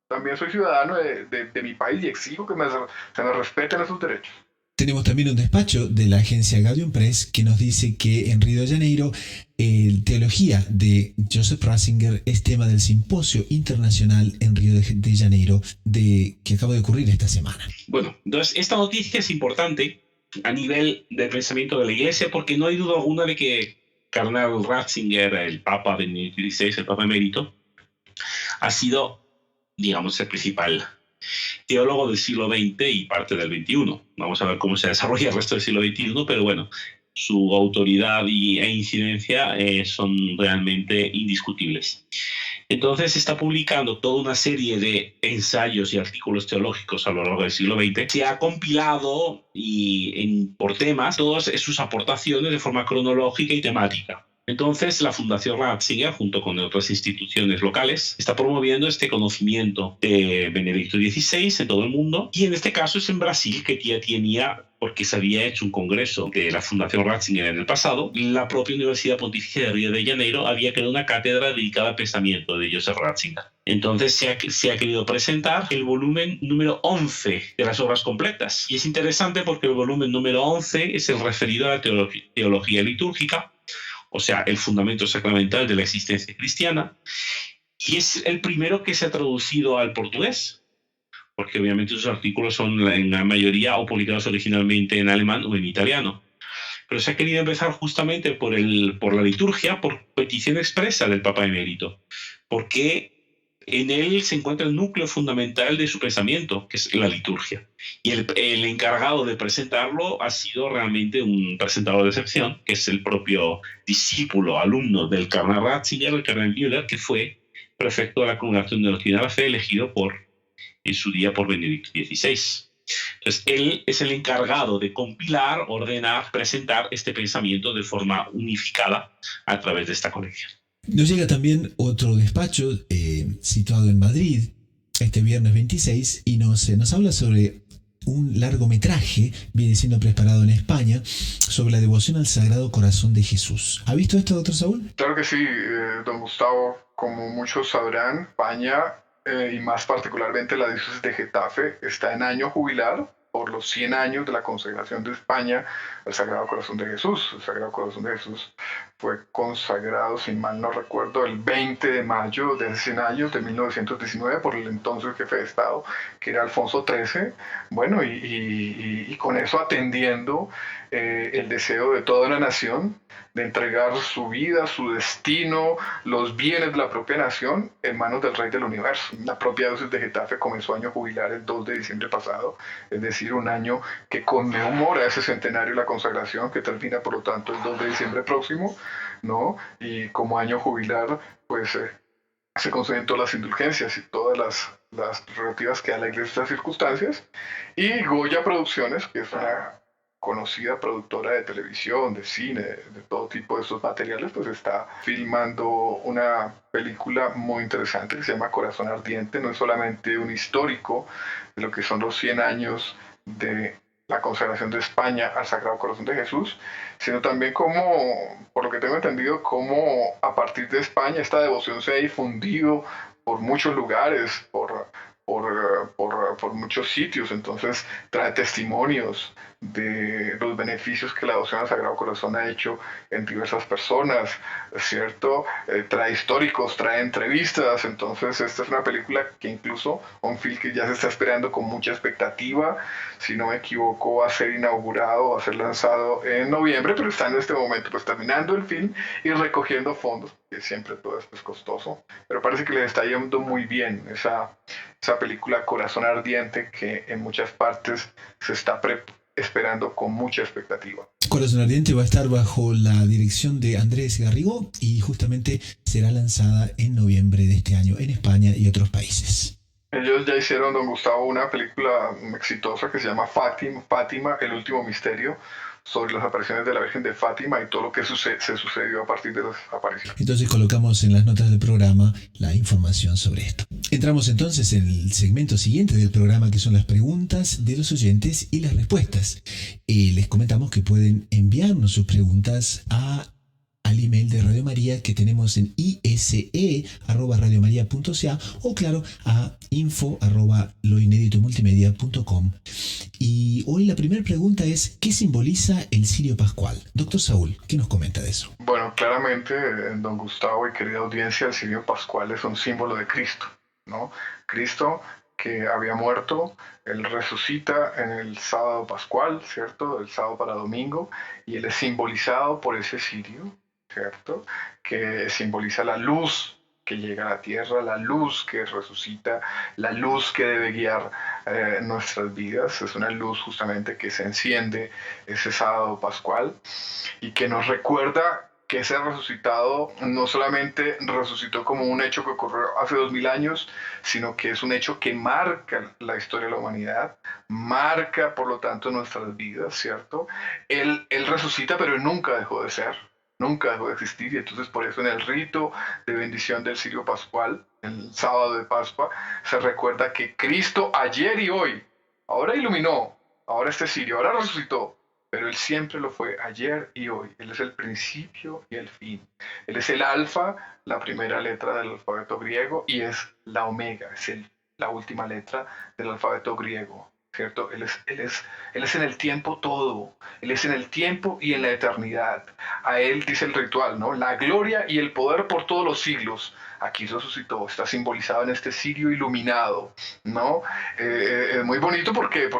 C: También soy ciudadano de mi país y exijo que se me respeten esos derechos.
A: Tenemos también un despacho de la agencia Gaudium Press que nos dice que en Río de Janeiro teología de Joseph Ratzinger es tema del simposio internacional en Río de Janeiro que acaba de ocurrir esta semana.
B: Bueno, entonces esta noticia es importante a nivel del pensamiento de la Iglesia, porque no hay duda alguna de que Cardenal Ratzinger, el Papa Benedicto XVI, el Papa emérito, ha sido, digamos, el principal teólogo del siglo XX y parte del XXI. Vamos a ver cómo se desarrolla el resto del siglo XXI, pero bueno, su autoridad e incidencia son realmente indiscutibles. Entonces está publicando toda una serie de ensayos y artículos teológicos a lo largo del siglo XX. Se ha compilado por temas todas sus aportaciones de forma cronológica y temática. Entonces, la Fundación Ratzinger, junto con otras instituciones locales, está promoviendo este conocimiento de Benedicto XVI en todo el mundo, y en este caso es en Brasil, que ya tenía, porque se había hecho un congreso de la Fundación Ratzinger en el pasado, la propia Universidad Pontificia de Río de Janeiro había creado una cátedra dedicada al pensamiento de Joseph Ratzinger. Entonces se ha querido presentar el volumen número 11 de las obras completas. Y es interesante porque el volumen número 11 es el referido a la teología litúrgica, o sea, el fundamento sacramental de la existencia cristiana, y es el primero que se ha traducido al portugués, porque obviamente sus artículos son en la mayoría o publicados originalmente en alemán o en italiano. Pero se ha querido empezar justamente por la liturgia, por petición expresa del Papa Emérito, porque en él se encuentra el núcleo fundamental de su pensamiento, que es la liturgia. Y el encargado de presentarlo ha sido realmente un presentador de excepción, que es el propio discípulo, alumno del cardenal Ratzinger, el cardenal Müller, que fue prefecto de la Congregación de Doctrina de la Fe, elegido en su día por Benedicto XVI. Entonces, él es el encargado de compilar, ordenar, presentar este pensamiento de forma unificada a través de esta colección.
A: Nos llega también otro despacho situado en Madrid este viernes 26 y nos habla sobre un largometraje, viene siendo preparado en España, sobre la devoción al Sagrado Corazón de Jesús. ¿Ha visto esto, doctor Saúl?
C: Claro que sí, don Gustavo. Como muchos sabrán, España, y más particularmente la diócesis de Getafe, está en año jubilar por los 100 años de la consagración de España al Sagrado Corazón de Jesús. El Sagrado Corazón de Jesús fue consagrado, si mal no recuerdo, el 20 de mayo de hace 100 años, de 1919, por el entonces jefe de Estado, que era Alfonso XIII. Bueno, y con eso atendiendo el deseo de toda la nación de entregar su vida, su destino, los bienes de la propia nación en manos del Rey del Universo. La propia diócesis de Getafe comenzó año jubilar el 2 de diciembre pasado, es decir, un año que conmemora ese centenario de la consagración, que termina por lo tanto el 2 de diciembre próximo, ¿no? Y como año jubilar, pues se conceden todas las indulgencias y todas las prerrogativas que da la Iglesia en estas circunstancias. Y Goya Producciones, que es una conocida productora de televisión, de cine, de todo tipo de estos materiales, pues está filmando una película muy interesante que se llama Corazón Ardiente. No es solamente un histórico de lo que son los 100 años de la consagración de España al Sagrado Corazón de Jesús, sino también como, por lo que tengo entendido, cómo a partir de España esta devoción se ha difundido por muchos lugares, por muchos sitios. Entonces trae testimonios de los beneficios que la devoción al Sagrado Corazón ha hecho en diversas personas, ¿cierto? Trae históricos, trae entrevistas. Entonces esta es una película que incluso, un film que ya se está esperando con mucha expectativa. Si no me equivoco, va a ser inaugurado, va a ser lanzado en noviembre, pero está en este momento pues terminando el film y recogiendo fondos, que siempre todo esto es costoso, pero parece que les está yendo muy bien esa película Corazón Ardiente, que en muchas partes se está esperando con mucha expectativa.
A: Corazón Ardiente va a estar bajo la dirección de Andrés Garrigó y justamente será lanzada en noviembre de este año en España y otros países.
C: Ellos ya hicieron, don Gustavo, una película exitosa que se llama Fátima, el último misterio, sobre las apariciones de la Virgen de Fátima y todo lo que se sucedió a partir de las apariciones.
A: Entonces colocamos en las notas del programa la información sobre esto. Entramos entonces en el segmento siguiente del programa, que son las preguntas de los oyentes y las respuestas. Les comentamos que pueden enviarnos sus preguntas al email de Radio María que tenemos en ise@radiomaria.ca o claro a info@loineditomultimedia.com. Y hoy la primera pregunta es: ¿qué simboliza el cirio pascual? Doctor Saúl, ¿qué nos comenta de eso?
C: Bueno, claramente, don Gustavo y querida audiencia, el cirio pascual es un símbolo de Cristo, ¿no? Cristo, que había muerto, él resucita en el sábado pascual, ¿cierto? El sábado para domingo, y él es simbolizado por ese cirio, ¿cierto? Que simboliza la luz que llega a la tierra, la luz que resucita, la luz que debe guiar nuestras vidas. Es una luz justamente que se enciende ese sábado pascual y que nos recuerda que ese resucitado no solamente resucitó como un hecho que ocurrió hace 2000 años, sino que es un hecho que marca la historia de la humanidad, marca por lo tanto nuestras vidas, ¿cierto? Él resucita, pero él nunca dejó de ser, nunca dejó de existir, y entonces por eso en el rito de bendición del Cirio Pascual, el sábado de Pascua, se recuerda que Cristo ayer y hoy, ahora iluminó, ahora este cirio, ahora resucitó, pero Él siempre lo fue ayer y hoy. Él es el principio y el fin. Él es el alfa, la primera letra del alfabeto griego, y es la omega, es la última letra del alfabeto griego, ¿cierto? Él es en el tiempo todo. Él es en el tiempo y en la eternidad. A Él dice el ritual, ¿no? La gloria y el poder por todos los siglos. Aquí resucitó, está simbolizado en este cirio iluminado, ¿no? Es muy bonito porque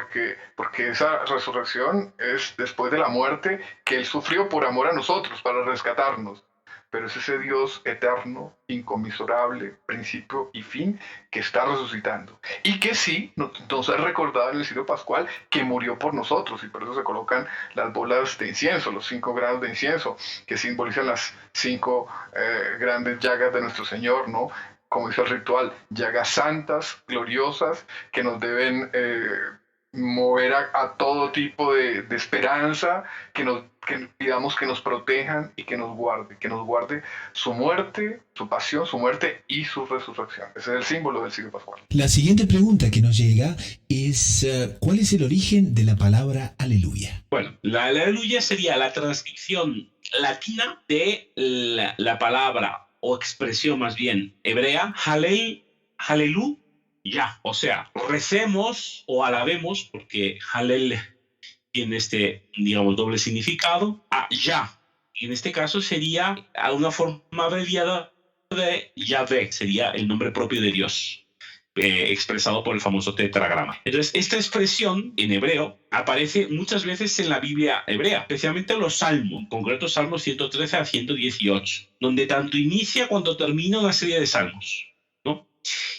C: esa resurrección es después de la muerte que Él sufrió por amor a nosotros, para rescatarnos. Pero es ese Dios eterno, inconmensurable, principio y fin, que está resucitando. Y que sí, nos ha recordado en el cirio pascual que murió por nosotros, y por eso se colocan las bolas de incienso, los 5 granos de incienso, que simbolizan las 5 grandes llagas de nuestro Señor, ¿no? Como dice el ritual, llagas santas, gloriosas, que nos deben mover a todo tipo de esperanza, que pidamos que nos protejan y que nos guarde su muerte, su pasión, su muerte y su resurrección. Ese es el símbolo del cirio pascual.
A: La siguiente pregunta que nos llega es ¿cuál es el origen de la palabra aleluya?
B: Bueno, la aleluya sería la transcripción latina de la palabra o expresión más bien hebrea, halelu, ya, o sea, recemos o alabemos, porque halel tiene este, digamos, doble significado, a ya. En este caso sería a una forma abreviada de Yahvé, sería el nombre propio de Dios, expresado por el famoso tetragrama. Entonces, esta expresión en hebreo aparece muchas veces en la Biblia hebrea, especialmente en los Salmos, en concreto Salmos 113 a 118, donde tanto inicia cuanto termina una serie de salmos, ¿no?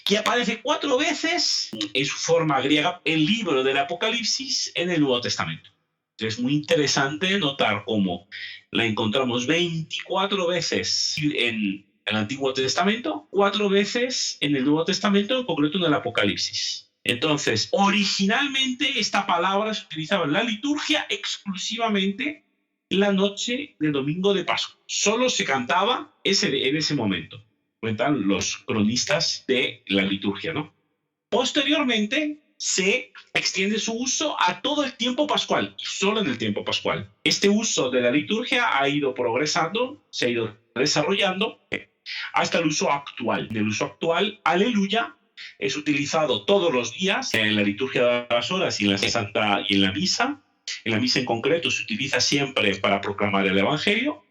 B: Que aparece 4 veces en su forma griega el libro del Apocalipsis en el Nuevo Testamento. Entonces es muy interesante notar cómo la encontramos 24 veces en el Antiguo Testamento, 4 veces en el Nuevo Testamento, en concreto en el Apocalipsis. Entonces, originalmente esta palabra se utilizaba en la liturgia exclusivamente en la noche del domingo de Pascua. Solo se cantaba en ese momento. Cuentan los cronistas de la liturgia, ¿no? Posteriormente se extiende su uso a todo el tiempo pascual, solo en el tiempo pascual. Este uso de la liturgia ha ido progresando, se ha ido desarrollando hasta el uso actual. En el uso actual, aleluya es utilizado todos los días en la liturgia de las horas y en la Santa y en la misa. En la misa en concreto se utiliza siempre para proclamar el Evangelio.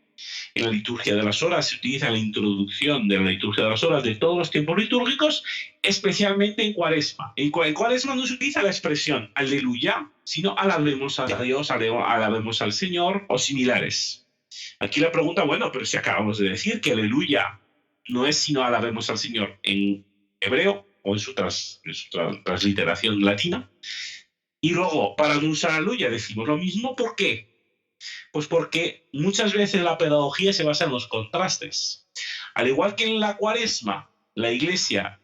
B: En la liturgia de las horas se utiliza la introducción de la liturgia de las horas de todos los tiempos litúrgicos, especialmente en Cuaresma. En Cuaresma no se utiliza la expresión aleluya, sino alabemos a Dios, alabemos al Señor o similares. Aquí la pregunta, bueno, pero si acabamos de decir que aleluya no es sino alabemos al Señor en hebreo o en su transliteración latina. Y luego, para no usar aleluya decimos lo mismo, ¿por qué? Pues porque muchas veces la pedagogía se basa en los contrastes. Al igual que en la Cuaresma, la Iglesia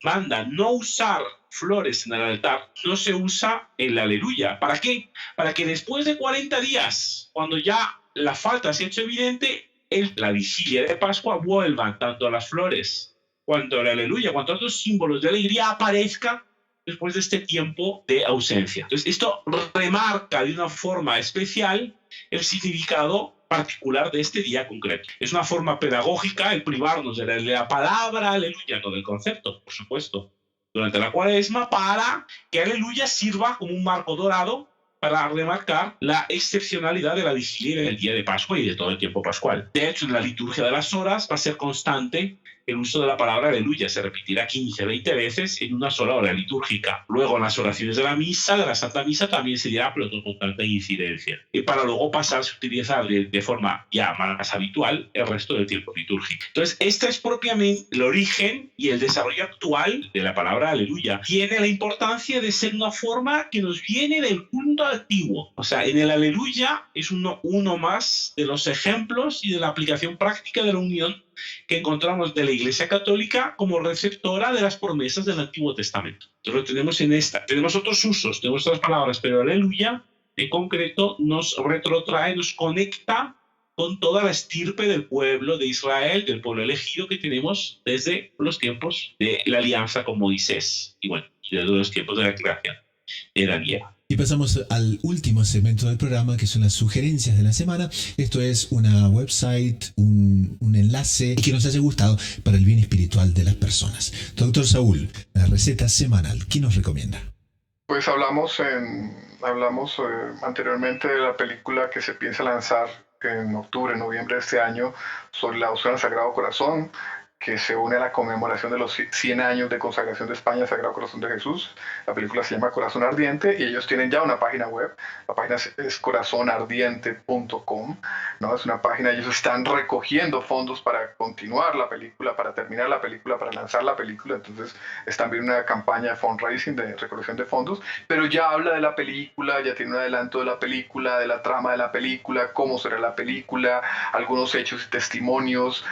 B: manda no usar flores en el altar, no se usa el aleluya. ¿Para qué? Para que después de 40 días, cuando ya la falta se ha hecho evidente, la vigilia de Pascua vuelvan tanto las flores cuanto el aleluya, cuanto otros símbolos de alegría aparezcan después de este tiempo de ausencia. Entonces, esto remarca de una forma especial el significado particular de este día concreto. Es una forma pedagógica el privarnos de la palabra aleluya, no del concepto, por supuesto, durante la Cuaresma, para que aleluya sirva como un marco dorado para remarcar la excepcionalidad de la vigilia del día de Pascua y de todo el tiempo pascual. De hecho, en la liturgia de las horas va a ser constante el uso de la palabra aleluya se repetirá 15, 20 veces en una sola hora litúrgica. Luego en las oraciones de la misa, de la Santa Misa, también se dirá, pero con tanta incidencia. Y para luego pasarse a utilizar de forma ya más habitual el resto del tiempo litúrgico. Entonces, este es propiamente el origen y el desarrollo actual de la palabra aleluya. Tiene la importancia de ser una forma que nos viene del culto antiguo. O sea, en el aleluya es uno más de los ejemplos y de la aplicación práctica de la unión que encontramos de la Iglesia Católica como receptora de las promesas del Antiguo Testamento. Entonces lo tenemos en esta. Tenemos otros usos, tenemos otras palabras, pero aleluya en concreto nos retrotrae, nos conecta con toda la estirpe del pueblo de Israel, del pueblo elegido que tenemos desde los tiempos de la alianza con Moisés y bueno, desde los tiempos de la creación de la Guía.
A: Y pasamos al último segmento del programa, que son las sugerencias de la semana. Esto es una website, un enlace que nos haya gustado para el bien espiritual de las personas. Doctor Saúl, la receta semanal, ¿qué nos recomienda?
C: Pues hablamos anteriormente de la película que se piensa lanzar en octubre, noviembre de este año, sobre la devoción al Sagrado Corazón, que se une a la conmemoración de los 100 años de consagración de España al Sagrado Corazón de Jesús. La película se llama Corazón Ardiente y ellos tienen ya una página web. La página es corazonardiente.com, ¿no? Es una página, ellos están recogiendo fondos para continuar la película, para terminar la película, para lanzar la película. Entonces están viendo una campaña de fundraising, de recolección de fondos, pero ya habla de la película, ya tiene un adelanto de la película, de la trama de la película, cómo será la película, algunos hechos y testimonios,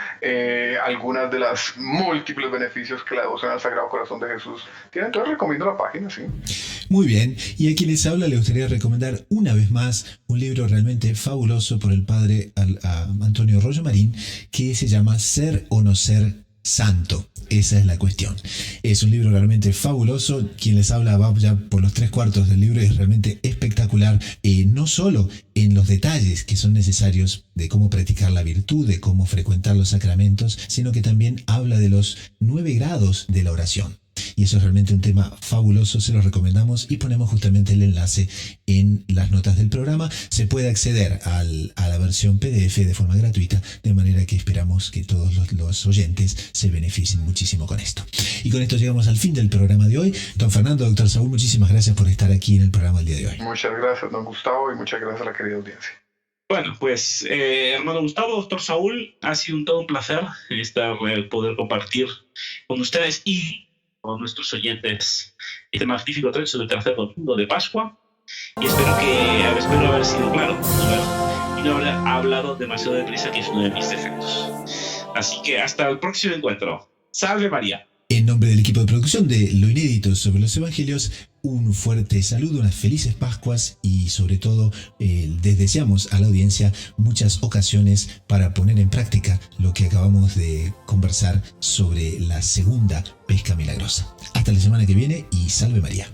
C: algunas de las múltiples beneficios que la devoción al Sagrado Corazón de Jesús tiene. Entonces recomiendo la página, sí.
A: Muy bien, y a quien les habla le gustaría recomendar una vez más un libro realmente fabuloso por el padre Antonio Rollo Marín, que se llama Ser o no ser santo. Esa es la cuestión. Es un libro realmente fabuloso. Quien les habla va ya por los 3/4 del libro. Es realmente espectacular, no solo en los detalles que son necesarios de cómo practicar la virtud, de cómo frecuentar los sacramentos, sino que también habla de los 9 grados de la oración. Y eso es realmente un tema fabuloso, se lo recomendamos y ponemos justamente el enlace en las notas del programa. Se puede acceder a la versión PDF de forma gratuita, de manera que esperamos que todos los oyentes se beneficien muchísimo con esto. Y con esto llegamos al fin del programa de hoy. Don Fernando, doctor Saúl, muchísimas gracias por estar aquí en el programa el día de hoy.
C: Muchas gracias, don Gustavo, y muchas gracias a la querida audiencia.
B: Bueno, pues hermano Gustavo, doctor Saúl, ha sido todo un placer poder compartir con ustedes y con nuestros oyentes este magnífico trecho del tercer domingo de Pascua, y espero haber sido claro y no haber hablado demasiado deprisa, que es uno de mis defectos. Así que hasta el próximo encuentro. ¡Salve María!
A: En nombre del equipo de producción de Lo Inédito sobre los Evangelios, un fuerte saludo, unas felices Pascuas y sobre todo les deseamos a la audiencia muchas ocasiones para poner en práctica lo que acabamos de conversar sobre la segunda pesca milagrosa. Hasta la semana que viene y salve María.